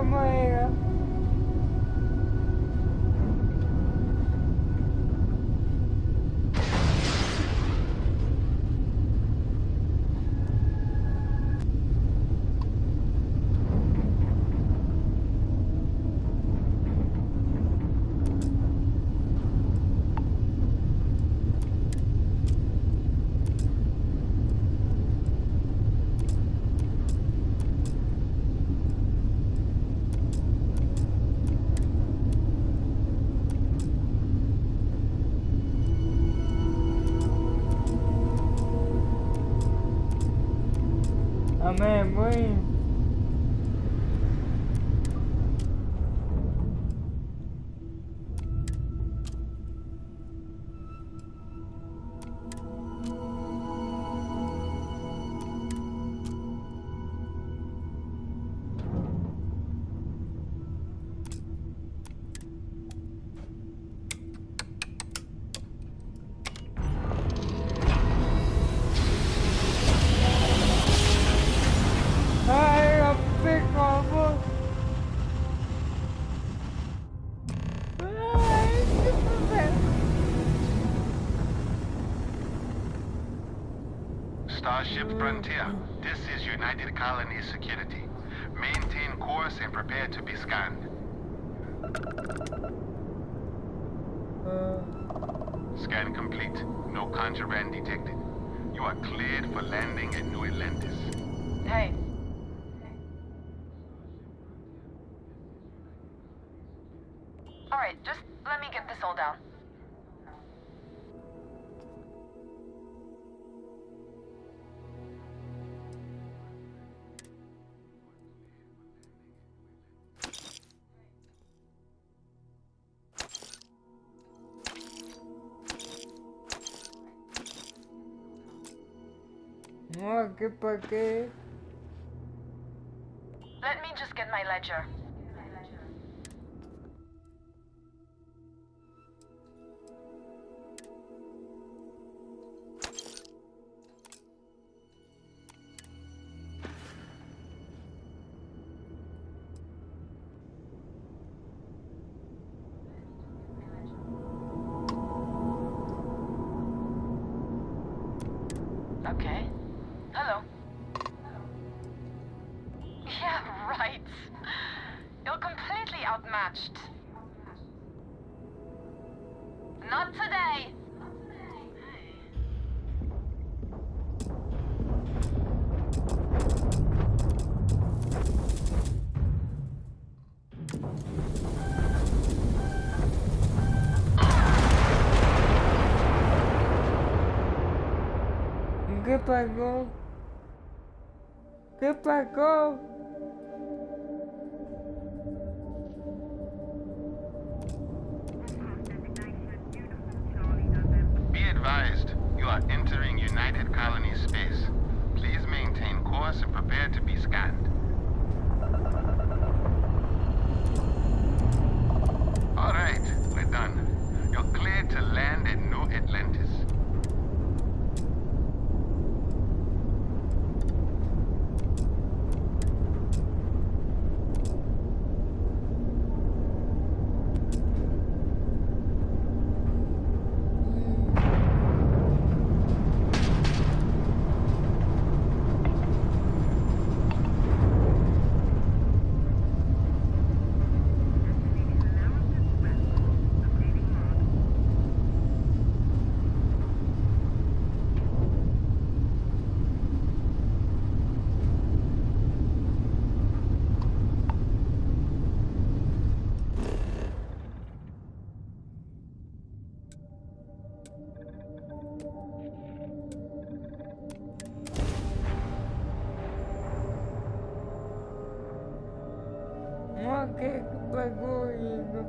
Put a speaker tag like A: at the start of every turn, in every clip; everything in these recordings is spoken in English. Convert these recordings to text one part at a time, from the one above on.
A: cómo era. Amén, muy. Ay, aplicamos. Ay, qué sucede.
B: Starship Frontier, this is United Colonies Security. Maintain course and prepare to be scanned. Scan complete. No contraband detected. You are cleared for landing at New Atlantis.
C: Hey. Alright, just let me get this all down.
A: No, ¿qué pa' qué?
C: Let me just get my ledger. Okay. Hello. Yeah, right. You're completely outmatched. Not today.
A: ¿Qué pasó? ¿Qué pasó?
B: Be advised, you are entering United Colonies space. Please maintain course and prepare to be scanned. All right, we're done. You're cleared to land at New Atlantis.
A: No, ¿qué pasó, hijo?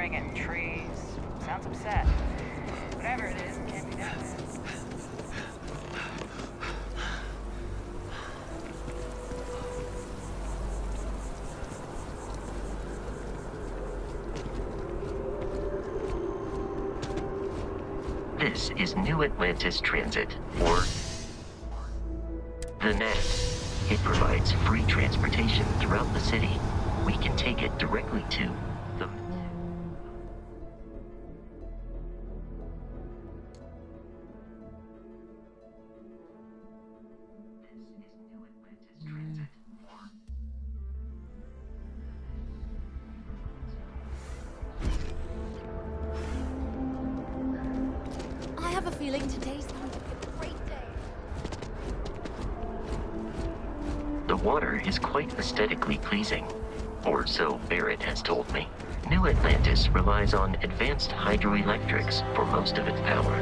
C: staring at trees. Sounds upset. Whatever it is, it can't be that bad.
D: This is New Atlantis Transit, or the NAT. It provides free transportation throughout the city. We can take it directly to the...
E: I have a feeling today's going to be a great day.
D: The water is quite aesthetically pleasing, or so Barrett has told me. New Atlantis relies on advanced hydroelectrics for most of its power.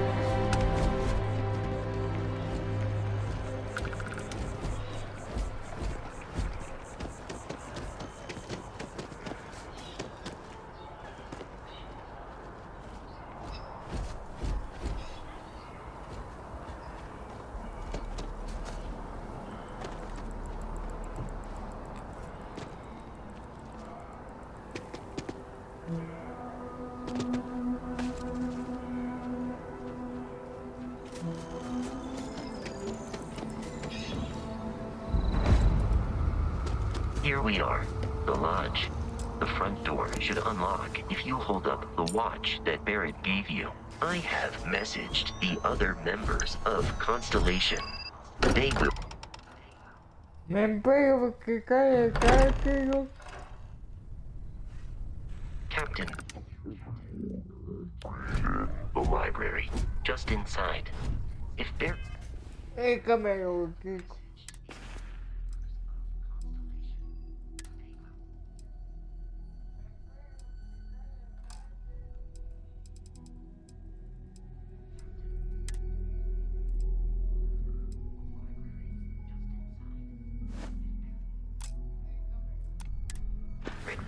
D: Here we are, the lodge. The front door should unlock if you hold up the watch that Barrett gave you. I have messaged the other members of Constellation. They will...
A: Me pego porque cae el cálculo.
D: Captain. The library, just inside. If Barrett...
A: Déjamelo, Kiko.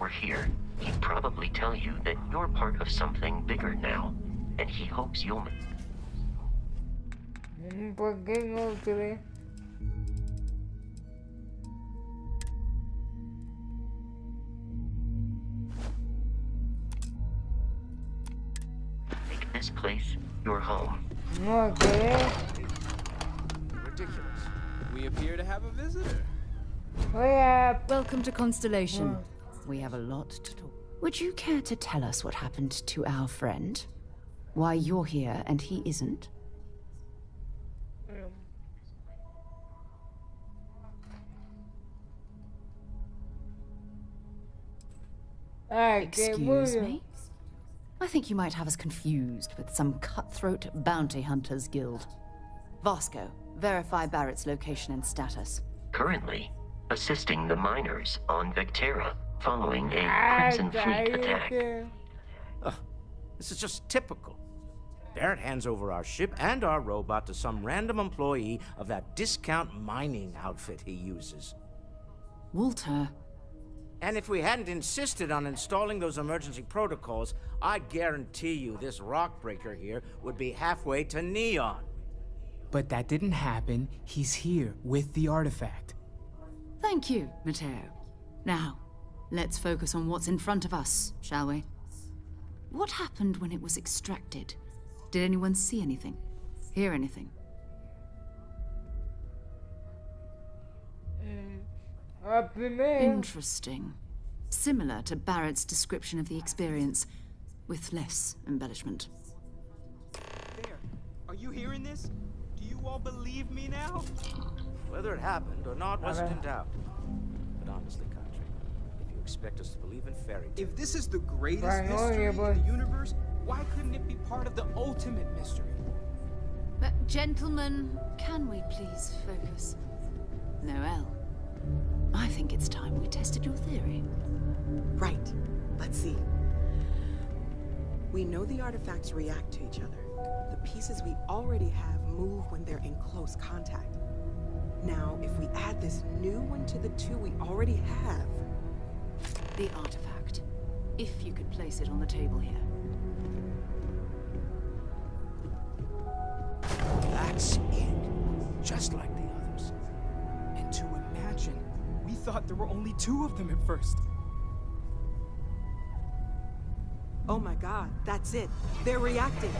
D: were here, he'd probably tell you that you're part of something bigger now, and he hopes you'll...
A: ¿Por qué no cree?
D: Make this place your home.
A: No cree.
F: Ridiculous. We appear to have a visitor.
A: Hola.
G: Welcome to Constellation. We have a lot to talk. Would you care to tell us what happened to our friend? Why you're here and he isn't? Excuse me? I think you might have us confused with some cutthroat bounty hunters guild. Vasco, verify Barrett's location and status.
D: Currently, assisting the miners on Vectera following a Crimson Fleet attack.
H: This is just typical. Barrett hands over our ship and our robot to some random employee of that discount mining outfit he uses.
G: Walter.
H: And if we hadn't insisted on installing those emergency protocols, I guarantee you this rock breaker here would be halfway to Neon.
I: But that didn't happen. He's here with the artifact.
G: Thank you, Matteo. Now, let's focus on what's in front of us, shall we? What happened when it was extracted? Did anyone see anything? Hear anything? Interesting. Similar to Barrett's description of the experience, with less embellishment.
F: There. Are you hearing this? Do you all believe me now?
H: Whether it happened or not wasn't in doubt. But honestly, Country, if you expect us to believe in fairy tales...
F: If this is the greatest mystery in the universe, why couldn't it be part of the ultimate mystery?
G: But gentlemen, can we please focus? Noel, I think it's time we tested your theory.
J: Right. Let's see. We know the artifacts react to each other. The pieces we already have move when they're in close contact. Now, if we add this new one to the two we already have...
G: The artifact. If you could place it on the table here.
I: That's it. Just like the others. And to imagine, we thought there were only 2 of them at first.
J: Oh my god, that's it. They're reacting.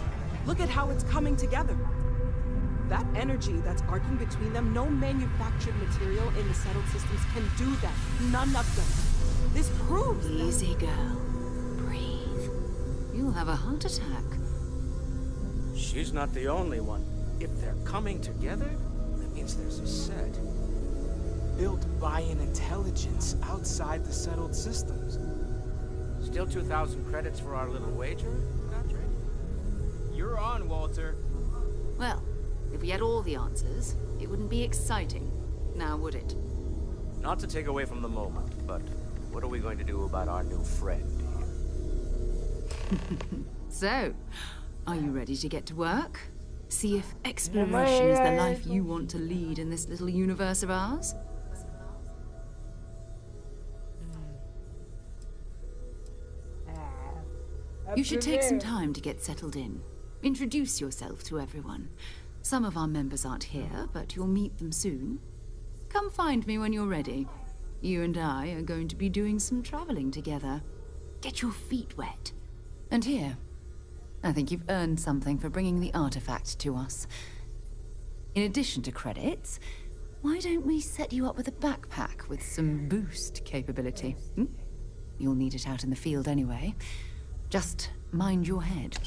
J: Look at how it's coming together. That energy that's arcing between them, no manufactured material in the settled systems can do that. None of them. This proves
G: Easy, girl. Breathe. You'll have a heart attack.
H: She's not the only one. If they're coming together, that means there's a set.
I: Built by an intelligence outside the settled systems.
H: Still 2,000 credits for our little wager, Godfrey?
I: You're on, Walter.
G: Well, if we had all the answers, it wouldn't be exciting. Now, would it?
H: Not to take away from the moment, but what are we going to do about our new friend here?
G: So, are you ready to get to work? See if exploration is the life you want to lead in this little universe of ours? You should take some time to get settled in. Introduce yourself to everyone. Some of our members aren't here, but you'll meet them soon. Come find me when you're ready. You and I are going to be doing some traveling together. Get your feet wet. And here, I think you've earned something for bringing the artifact to us. In addition to credits, why don't we set you up with a backpack with some boost capability? You'll need it out in the field anyway. Just mind your head.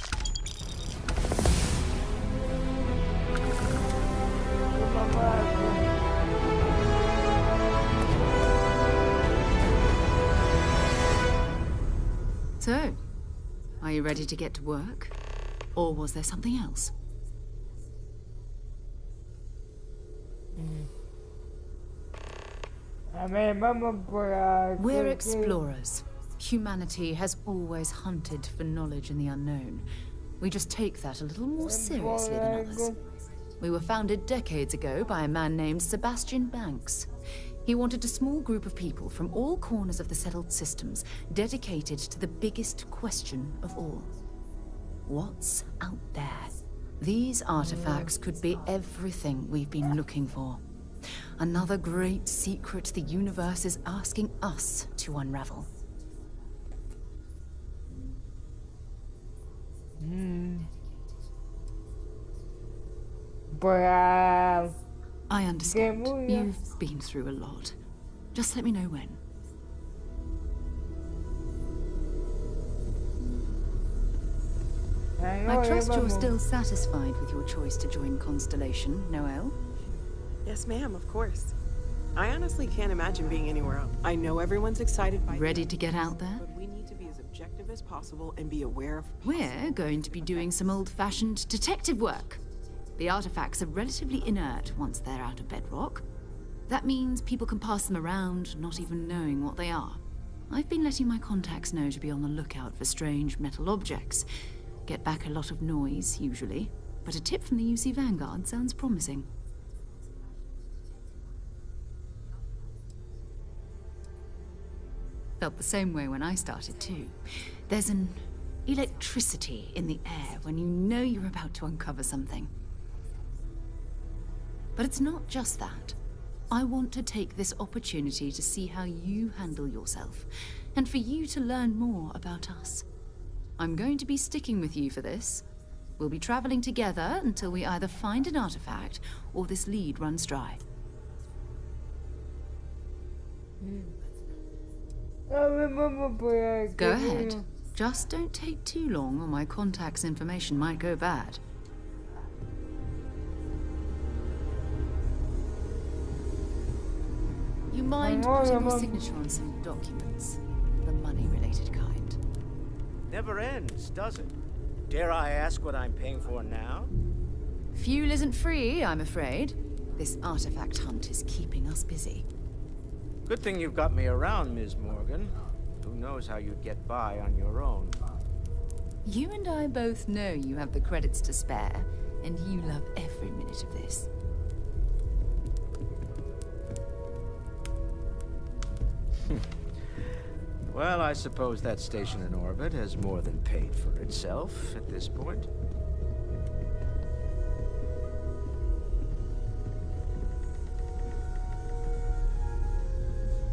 G: So, are you ready to get to work? Or was there something else? We're explorers. Humanity has always hunted for knowledge in the unknown. We just take that a little more seriously than others. We were founded decades ago by a man named Sebastian Banks. He wanted a small group of people from all corners of the settled systems dedicated to the biggest question of all. What's out there? These artifacts could be everything we've been looking for. Another great secret the universe is asking us to unravel.
A: But
G: I understand. You've been through a lot. Just let me know when. I trust you're still satisfied with your choice to join Constellation, Noelle?
J: Yes, ma'am, of course. I honestly can't imagine being anywhere else. I know everyone's excited by
G: Ready to get out there?
J: but we need to be as objective as possible and be aware of
G: We're going to be doing some old-fashioned detective work. The artifacts are relatively inert once they're out of bedrock. That means people can pass them around, not even knowing what they are. I've been letting my contacts know to be on the lookout for strange metal objects. Get back a lot of noise, usually, but a tip from the UC Vanguard sounds promising. Felt the same way when I started, too. There's an electricity in the air when you know you're about to uncover something. But it's not just that. I want to take this opportunity to see how you handle yourself, and for you to learn more about us. I'm going to be sticking with you for this. We'll be traveling together until we either find an artifact or this lead runs dry. Go ahead. Just don't take too long or my contact's information might go bad. You mind putting your signature on some documents? The money-related kind.
H: Never ends, does it? Dare I ask what I'm paying for now?
G: Fuel isn't free, I'm afraid. This artifact hunt is keeping us busy.
H: Good thing you've got me around, Ms. Morgan. Who knows how you'd get by on your own.
G: You and I both know you have the credits to spare, and you love every minute of this.
H: Well, I suppose that station in orbit has more than paid for itself at this point.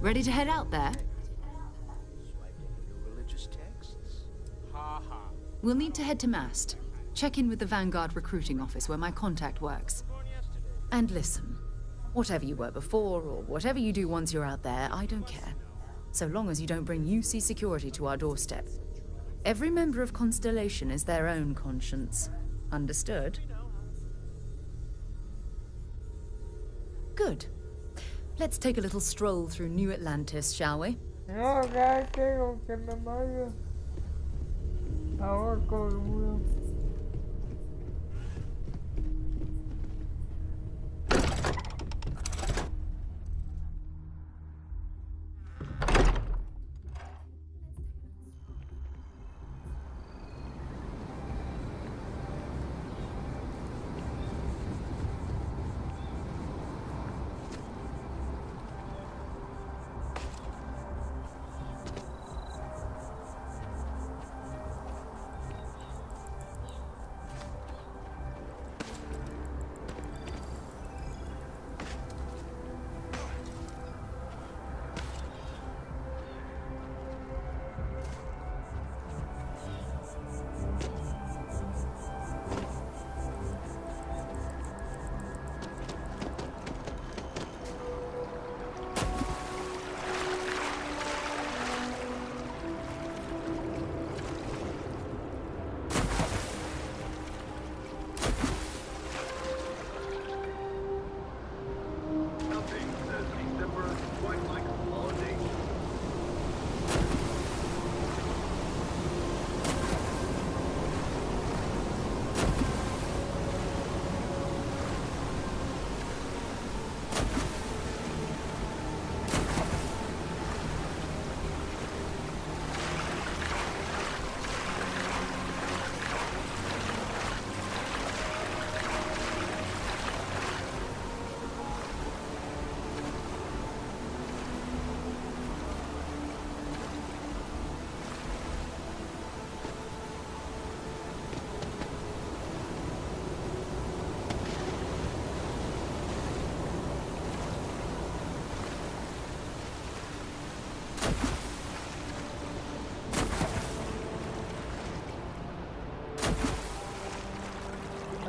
G: Ready to head out there?
H: Religious texts?
F: Ha ha.
G: We'll need to head to Mast. Check in with the Vanguard recruiting office where my contact works. And listen, whatever you were before, or whatever you do once you're out there, I don't care. So long as you don't bring UC security to our doorstep. Every member of Constellation is their own conscience. Understood? Good. Let's take a little stroll through New Atlantis, shall we?
A: No, ya quiero que me vaya. Ahora con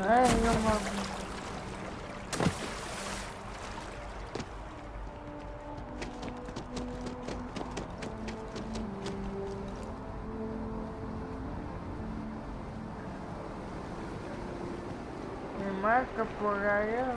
A: Ay, no mames. Me marca por allá.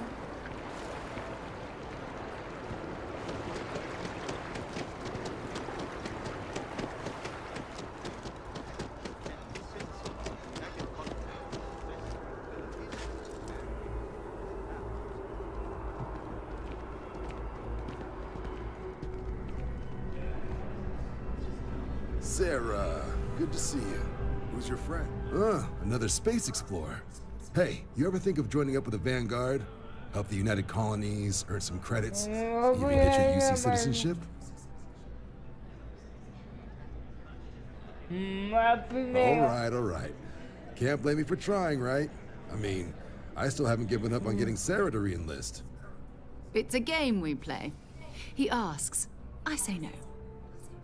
K: Sarah, good to see you. Who's your friend? Another space explorer. Hey, you ever think of joining up with the Vanguard? Help the United Colonies, earn some credits, even get your UC citizenship? All right. Can't blame me for trying, right? I mean, I still haven't given up on getting Sarah to re-enlist.
G: It's a game we play. He asks, I say no.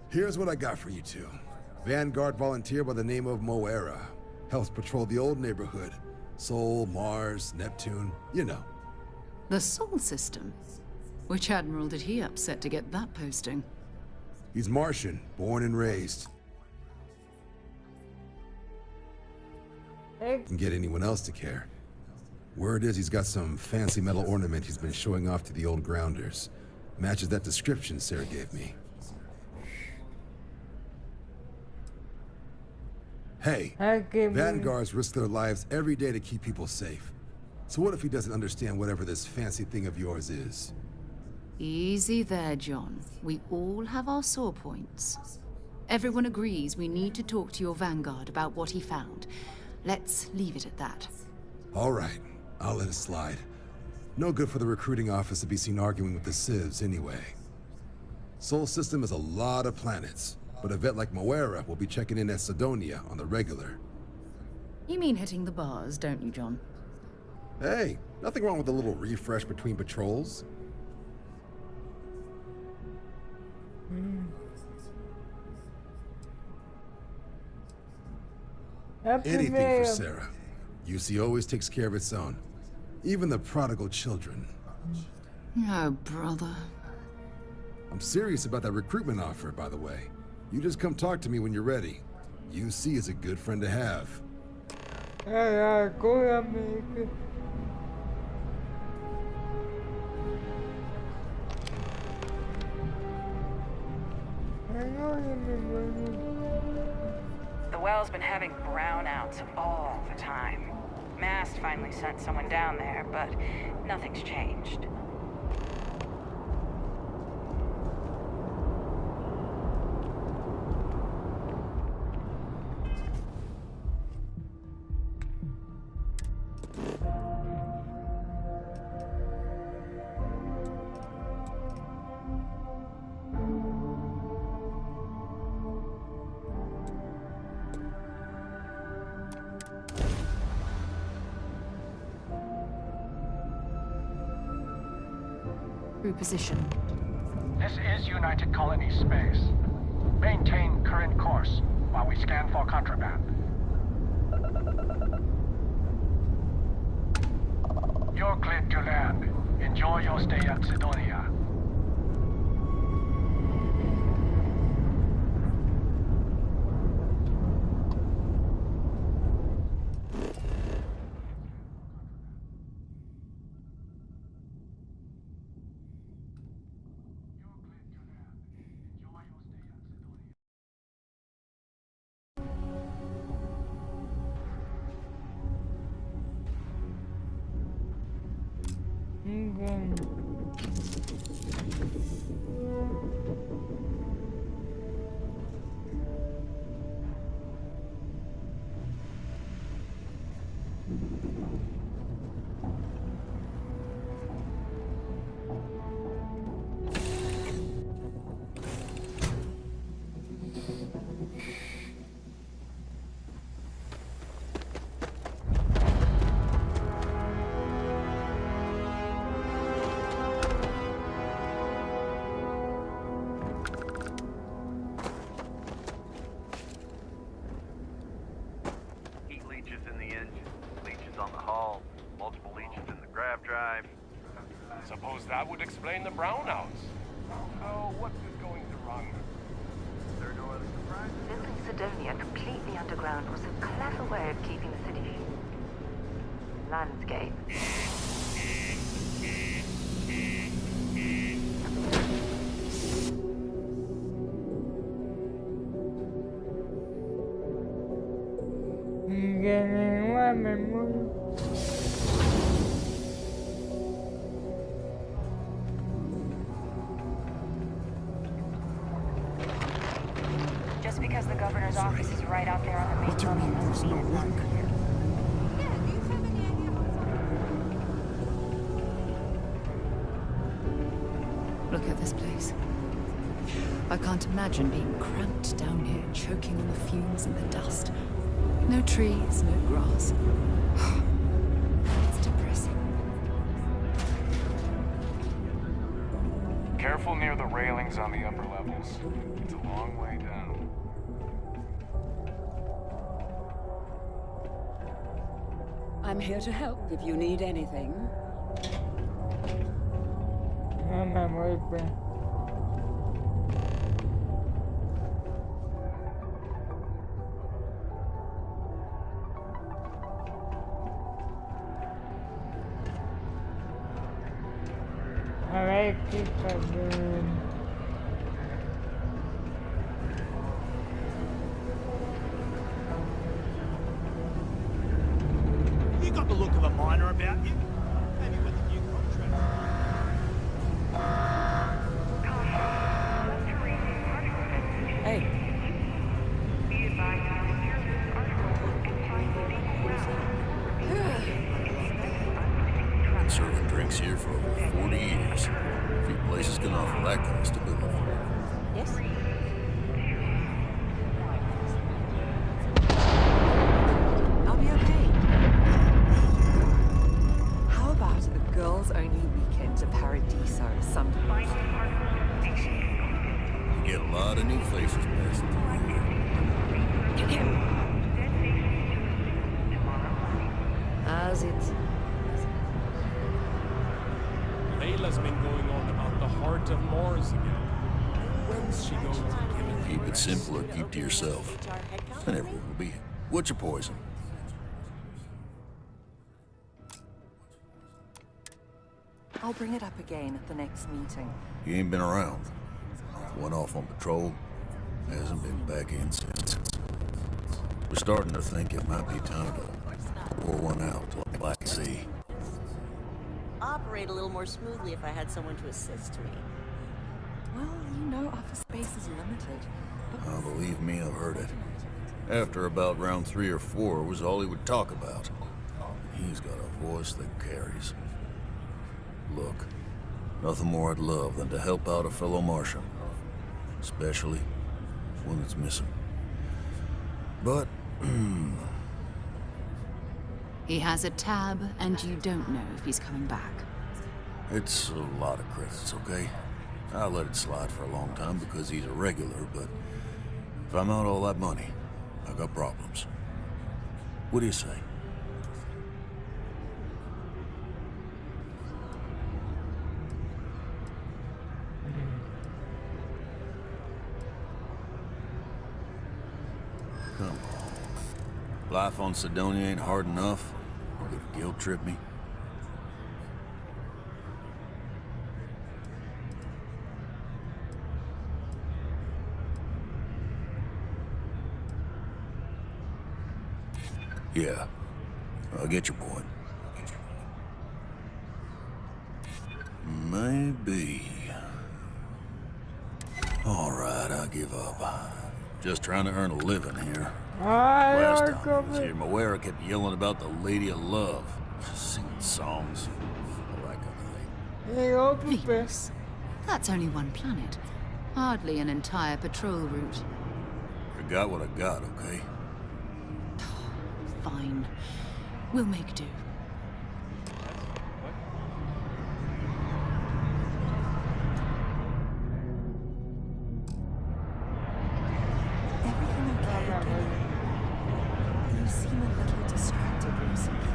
K: Here's what I got for you two. Vanguard volunteer by the name of Moera. Helps patrol the old neighborhood. Sol, Mars, Neptune, you know.
G: The Sol system? Which admiral did he upset to get that posting?
K: He's Martian, born and raised. Can get anyone else to care. Word is he's got some fancy metal ornament he's been showing off to the old grounders. Matches that description Sarah gave me. Hey, Vanguards risk their lives every day to keep people safe. So what if he doesn't understand whatever this fancy thing of yours is?
G: Easy there, John. We all have our sore points. Everyone agrees we need to talk to your Vanguard about what he found. Let's leave it at that.
K: All right, I'll let it slide. No good for the recruiting office to be seen arguing with the civs anyway. Sol system is a lot of planets. but a vet like Moira will be checking in at Sidonia on the regular.
G: You mean hitting the bars, don't you, John?
K: Hey, nothing wrong with a little refresh between patrols. Anything for Sarah. UC always takes care of its own. Even the prodigal children.
G: Oh, brother.
K: I'm serious about that recruitment offer, by the way. You just come talk to me when you're ready. UC is a good friend to have.
C: The well's been having brownouts all the time. Mast finally sent someone down there, but nothing's changed.
G: Position.
L: This is United Colony space. Maintain current course while we scan for contraband. You're cleared to land. Enjoy your stay at Sidonia.
M: Suppose that would explain the brownouts. Oh, what is going to wrong? There are no other surprises?
N: Building Sidonia completely underground was a clever way of keeping the city landscape.
C: Just because the governor's office is right out there on the main level doesn't mean it's not clear.
G: Look at this place. I can't imagine being cramped down here, choking on the fumes and the dust. No trees, no grass. It's depressing.
M: Careful near the railings on the upper levels. It's a long way down.
O: I'm here to help if you need anything.
A: Alright, keep it doing.
P: You got the look of a miner about you. Maybe with a new contract.
O: Hey.
Q: Been serving drinks here for over 40 years. Few places can offer that kind of stability.
O: Yes?
R: girls' only weekend to Paradiso sometimes.
Q: You get a lot of new faces passing through here.
R: As it.
M: Layla's been going on about the Heart of Mars again. When's she going to give it?
Q: Keep it simple or keep to yourself. And everyone will be. What's your poison?
R: I'll bring it up again at the next meeting.
Q: You ain't been around. Went off on patrol. Hasn't been back in since. We're starting to think it might be time to pour one out like Black Sea.
S: Operate a little more smoothly if I had someone to assist me.
R: Well, you know office space is limited.
Q: Oh, believe me, I've heard it. After about round 3 or 4 was all he would talk about. He's got a voice that carries. Look, nothing more I'd love than to help out a fellow Martian. Especially one that's missing. But,
G: He has a tab, and you don't know if he's coming back.
Q: it's a lot of credits, okay? I let it slide for a long time because he's a regular, but if I'm out all that money, I got problems. What do you say? Come on. Life on Sidonia ain't hard enough. You're gonna guilt trip me? Yeah, I get your point. Maybe. All right, I give up. Just trying to earn a living here. Last time I was here, Moira kept yelling about the Lady of Love, singing songs, all that kind of thing.
G: Venus. That's only one planet. Hardly an entire patrol route.
Q: I got what I got, okay?
G: Fine. We'll make do.
R: Everything okay again? You seem a little distracted recently.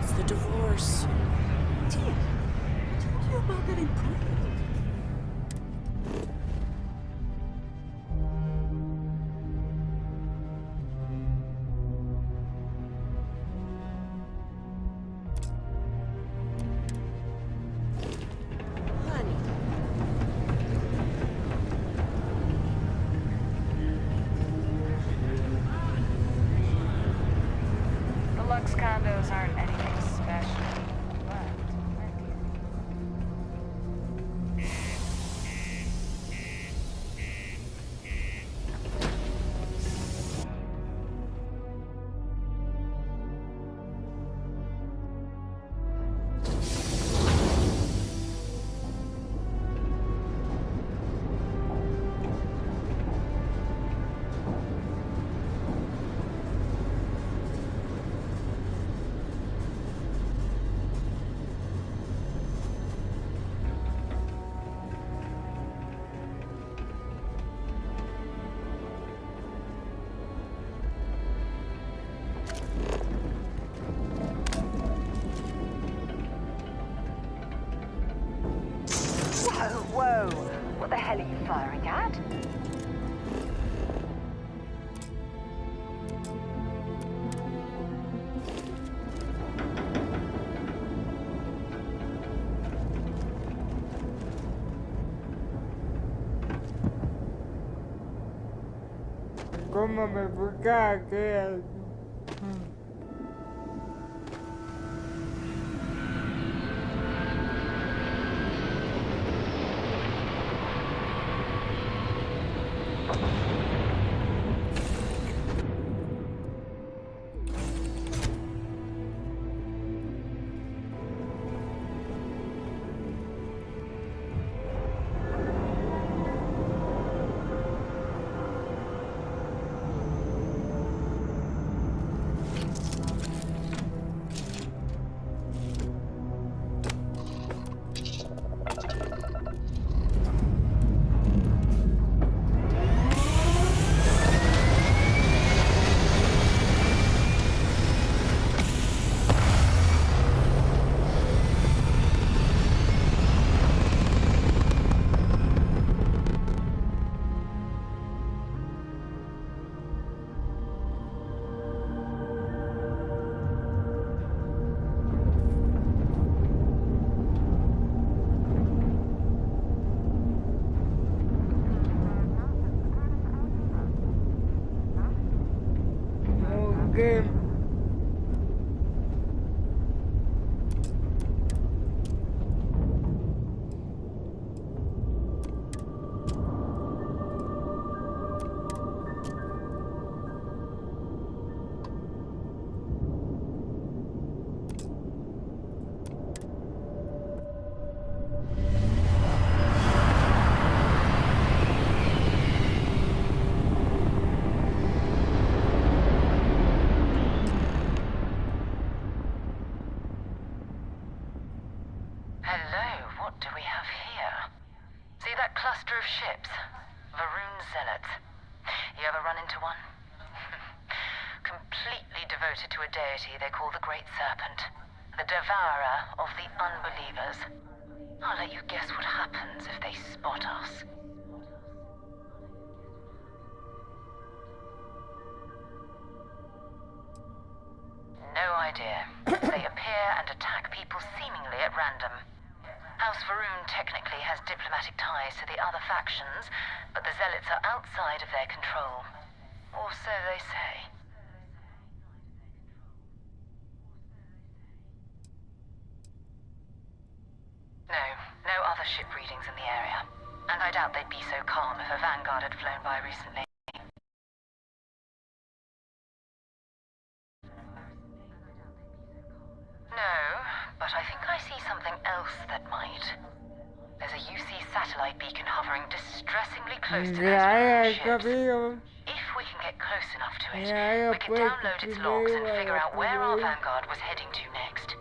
S: It's the divorce.
R: Dear, I told you about that in private.
C: The Lux condos aren't anything special, but
N: Whoa, whoa. What the hell are you firing at?
A: ¿Cómo me busca aquel?
C: do we have here? See that cluster of ships? Varun Zealots. You ever run into one? Completely devoted to a deity they call the Great Serpent. The devourer of the unbelievers. I'll let you guess what happens if they spot us. No idea. They appear and attack people seemingly at random. House Varun technically has diplomatic ties to the other factions, but the Zealots are outside of their control. Or so they say. No other ship readings in the area. And I doubt they'd be so calm if a Vanguard had flown by recently. No, but I think I see something else that might. There's a UC satellite beacon hovering distressingly close to those ships. If we can get close enough to it, we can download its logs and figure out where our Vanguard was heading to next.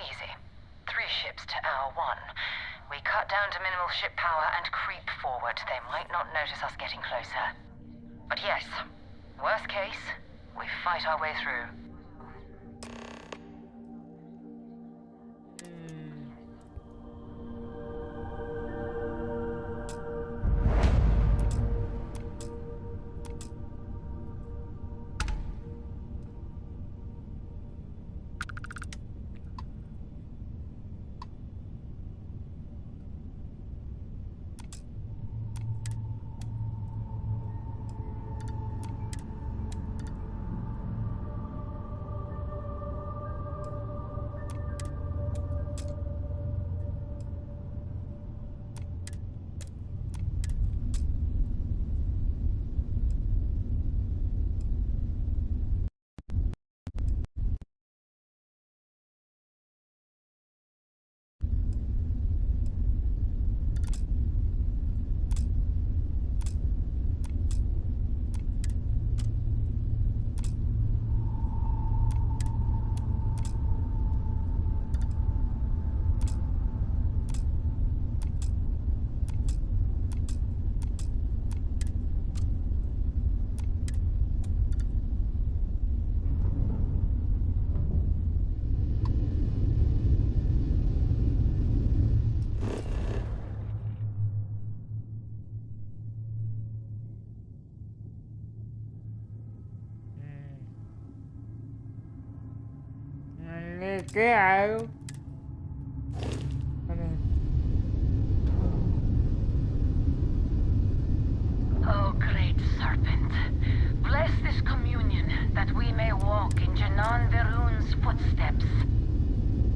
C: Easy. 3 ships to our 1. We cut down to minimal ship power and creep forward. They might not notice us getting closer. But yes, worst case, we fight our way through.
A: ¿Qué hago?
C: Oh, great serpent, bless this communion that we may walk in Janan Verun's footsteps.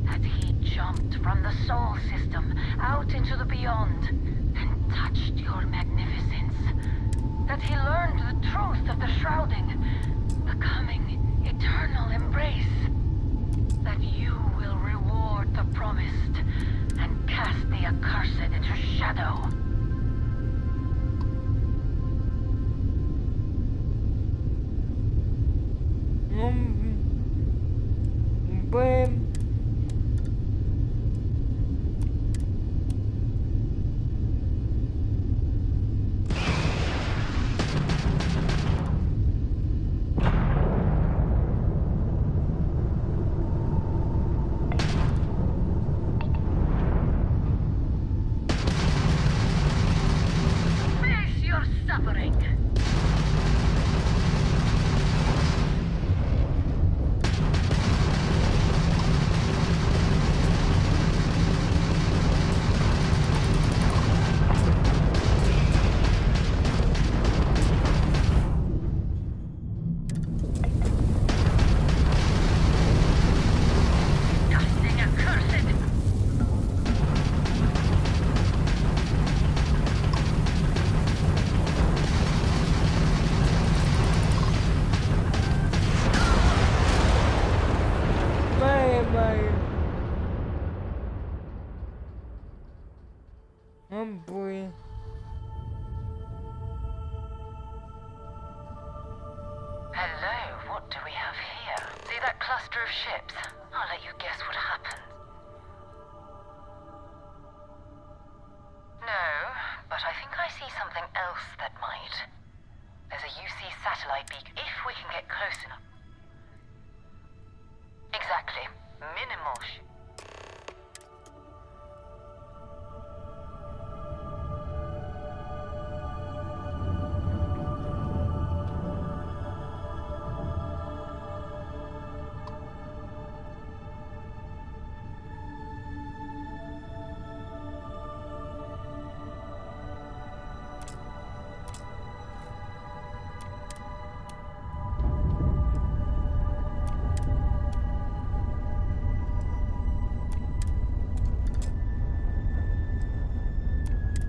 C: That he jumped from the soul system out into the beyond and touched your magnificence. That he learned the truth of the shrouding, the coming eternal embrace. That you will reward the promised and cast the accursed into shadow.
A: Boy.
C: Hello, what what do we have here? See that cluster of ships? I'll let you guess what happened. No, but I think I see something else that might. There's a UC satellite beacon, if we can get close enough. Exactly. Minimal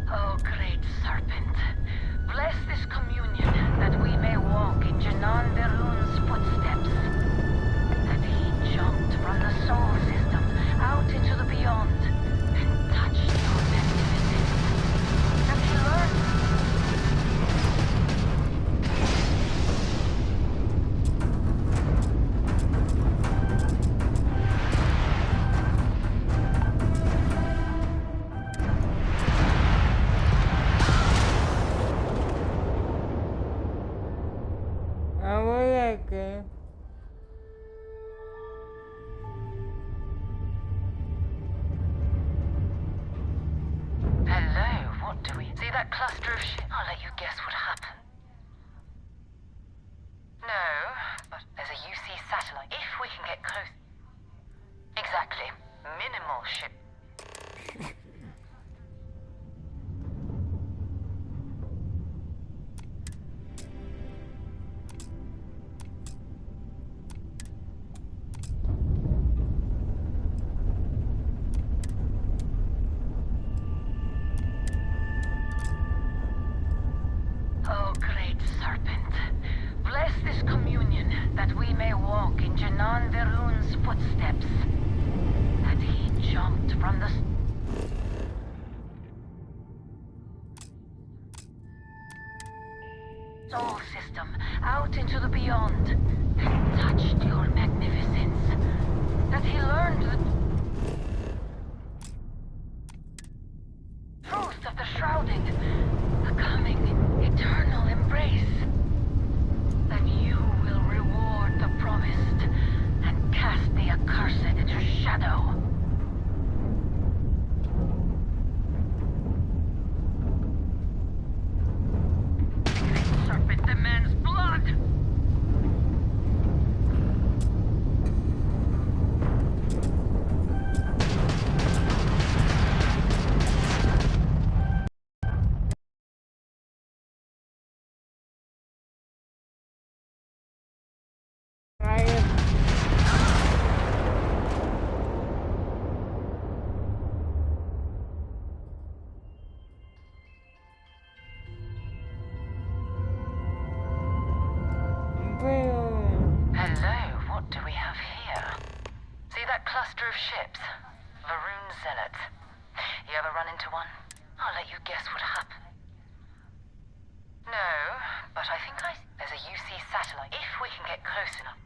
C: Oh, great serpent, bless this communion that we may walk in Janan Verun's footsteps. That he jumped from the soul system out into the beyond and touched your magnificence. That he learned. Hello, what do we see that cluster of ships? I'll let you guess what happened. No, but there's a UC satellite. If we can get close. Exactly. Minimal ship. Oh, great serpent, bless this communion that we may walk in Janan Verun's footsteps. That he jumped from the soul system out into the beyond and touched your magnificence. That he learned the truth of the shrouding, the coming eternal embrace. That you will reward the promised and cast the accursed into shadow. The serpent demands blood! Hello, what do we have here? See that cluster of ships? Varun Zealots. You ever run into one? I'll let you guess what happened. No, but I think there's a UC satellite, if we can get close enough.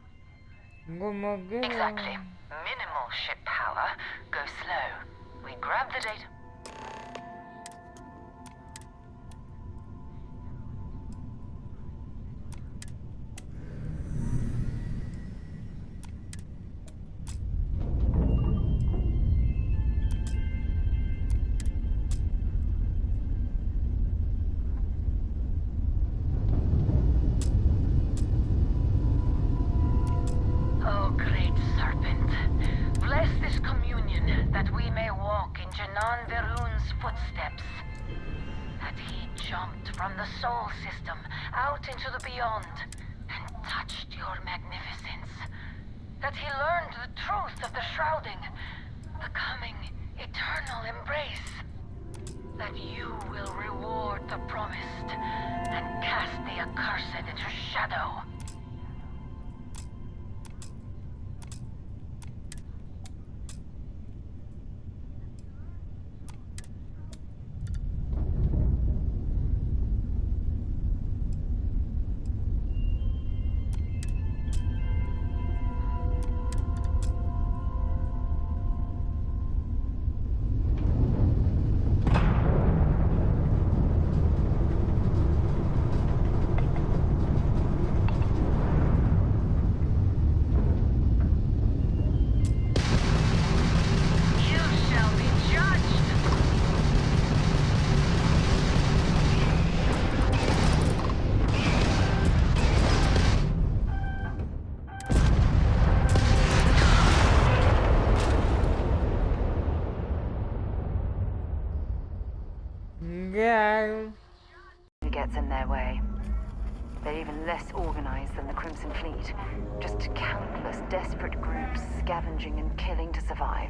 C: Exactly. Minimal ship power. Go slow. We grab the data. Oh, great serpent, bless this communion that we may walk in Janan Verun's footsteps. That he jumped from the soul system out into the beyond and touched your magnificence. That he learned the truth of the shrouding, the coming eternal embrace. That you will reward the promised and cast the accursed into shadow.
N: gets in their way. They're even less organized than the Crimson Fleet. Just countless desperate groups scavenging and killing to survive.